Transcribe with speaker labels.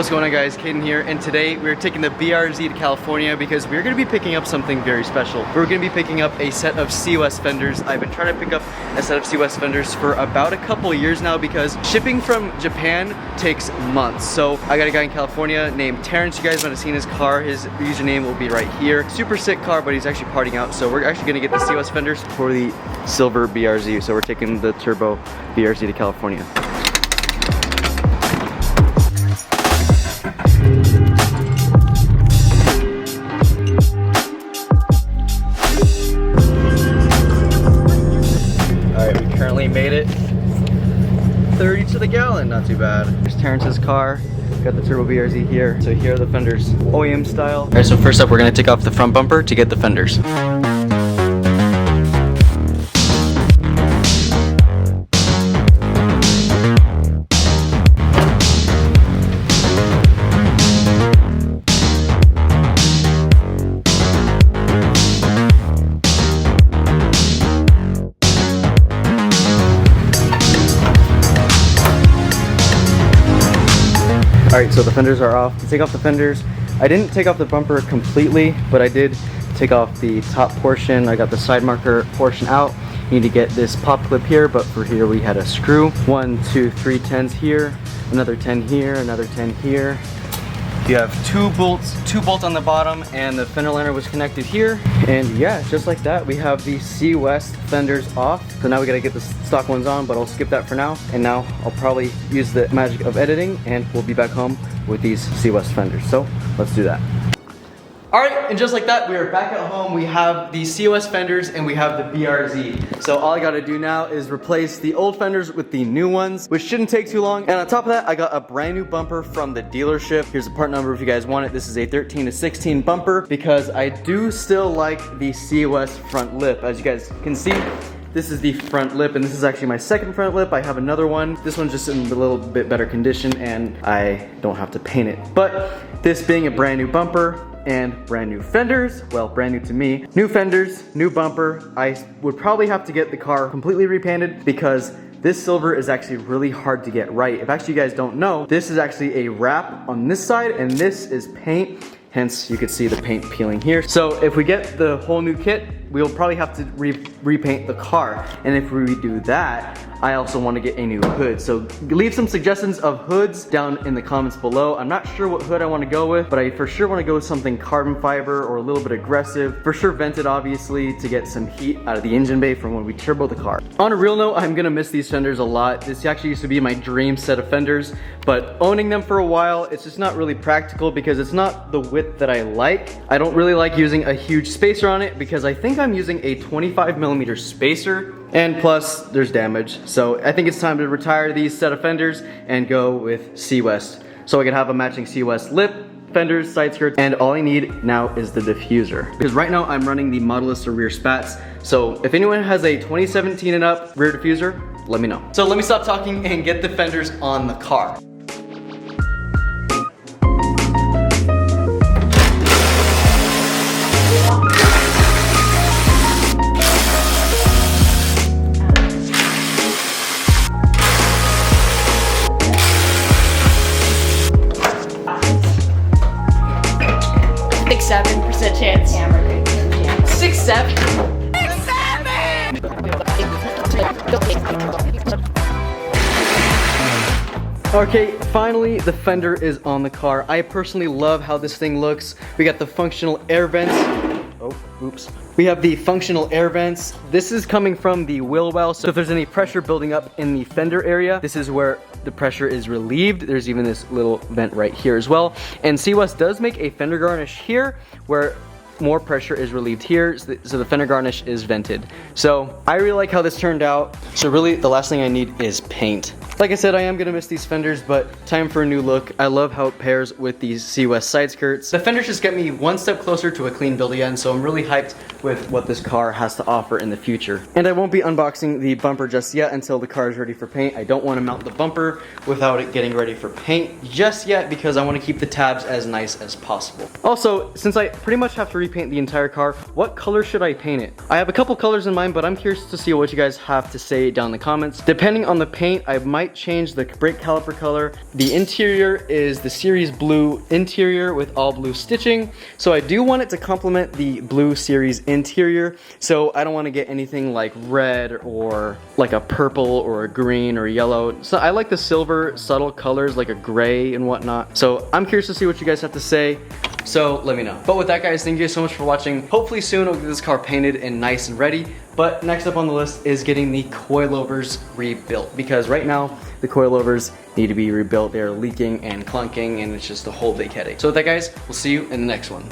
Speaker 1: What's going on, guys? Caden here, and today we're taking the BRZ to California because we're going to be picking up something very special. We're going to be picking up a set of COS fenders. I've been trying to pick up a set of COS fenders for about a couple of years now because shipping from Japan takes months. So I got a guy in California named Terrence. You guys might have seen his car. His username will be right here. Super sick car, but he's actually partying out. So we're actually going to get the COS fenders for the silver BRZ. So we're taking the turbo BRZ to California. Made it 30 to the gallon, not too bad. Here's Terrence's car, got the turbo BRZ here. So here are the fenders, OEM style. All right, so first up we're gonna take off the front bumper to get the fenders. Alright, so the fenders are off. To take off the fenders, I didn't take off the bumper completely, but I did take off the top portion. I got the side marker portion out. You need to get this pop clip here, but for here we had a screw. 1, 2, 3 10s here, another 10 here, another 10 here. You have two bolts on the bottom, and the fender liner was connected here. And yeah, just like that, we have the COS fenders off. So now we gotta get the stock ones on, but I'll skip that for now. And now I'll probably use the magic of editing, and we'll be back home with these COS fenders. So let's do that. Alright, and just like that, we are back at home. We have the COS fenders and we have the BRZ. So all I gotta do now is replace the old fenders with the new ones, which shouldn't take too long. And on top of that, I got a brand new bumper from the dealership. Here's the part number if you guys want it. This is a 13 to 16 bumper because I do still like the COS front lip. As you guys can see, this is the front lip, and this is actually my second front lip. I have another one. This one's just in a little bit better condition, and I don't have to paint it. But this being a brand new bumper, and brand new fenders, well, brand new to me. New fenders, new bumper. I would probably have to get the car completely repainted because this silver is actually really hard to get right. If actually you guys don't know, this is actually a wrap on this side and this is paint. Hence, you could see the paint peeling here. So if we get the whole new kit, we'll probably have to repaint the car. And if we do that, I also want to get a new hood. So leave some suggestions of hoods down in the comments below. I'm not sure what hood I want to go with, but I for sure want to go with something carbon fiber or a little bit aggressive. For sure vented, obviously, to get some heat out of the engine bay from when we turbo the car. On a real note, I'm gonna miss these fenders a lot. This actually used to be my dream set of fenders, but owning them for a while, it's just not really practical because it's not the width that I like. I don't really like using a huge spacer on it because I think I'm using a 25mm spacer, and plus there's damage. So I think it's time to retire these set of fenders and go with COS. So I can have a matching COS lip, fenders, side skirts, and all I need now is the diffuser. Because right now I'm running the Modelista rear spats. So if anyone has a 2017 and up rear diffuser, let me know. So let me stop talking and get the fenders on the car.
Speaker 2: Chance. 6, 7.
Speaker 1: Okay, finally the fender is on the car. I personally love how this thing looks. We got the functional air vents. Oh, oops. We have the functional air vents. This is coming from the wheel well, so if there's any pressure building up in the fender area, this is where the pressure is relieved. There's even this little vent right here as well. And COS does make a fender garnish here where more pressure is relieved here, so the fender garnish is vented. So I really like how this turned out. So really the last thing I need is paint. Like I said, I am gonna miss these fenders, but time for a new look. I love how it pairs with these COS side skirts. The fenders just get me one step closer to a clean build again, so I'm really hyped with what this car has to offer in the future. And I won't be unboxing the bumper just yet until the car is ready for paint. I don't want to mount the bumper without it getting ready for paint just yet because I want to keep the tabs as nice as possible. Also, since I pretty much have to repaint the entire car, what color should I paint it? I have a couple colors in mind, but I'm curious to see what you guys have to say down in the comments. Depending on the paint, I might change the brake caliper color. The interior is the Series Blue interior with all blue stitching. So I do want it to complement the Blue Series interior. So I don't want to get anything like red or like a purple or a green or yellow. So I like the silver subtle colors like a gray and whatnot. So I'm curious to see what you guys have to say. So let me know. But with that, guys, thank you guys so much for watching. Hopefully soon I'll get this car painted and nice and ready. But next up on the list is getting the coilovers rebuilt, because right now the coilovers need to be rebuilt. They're leaking and clunking and it's just a whole big headache. So with that, guys, we'll see you in the next one.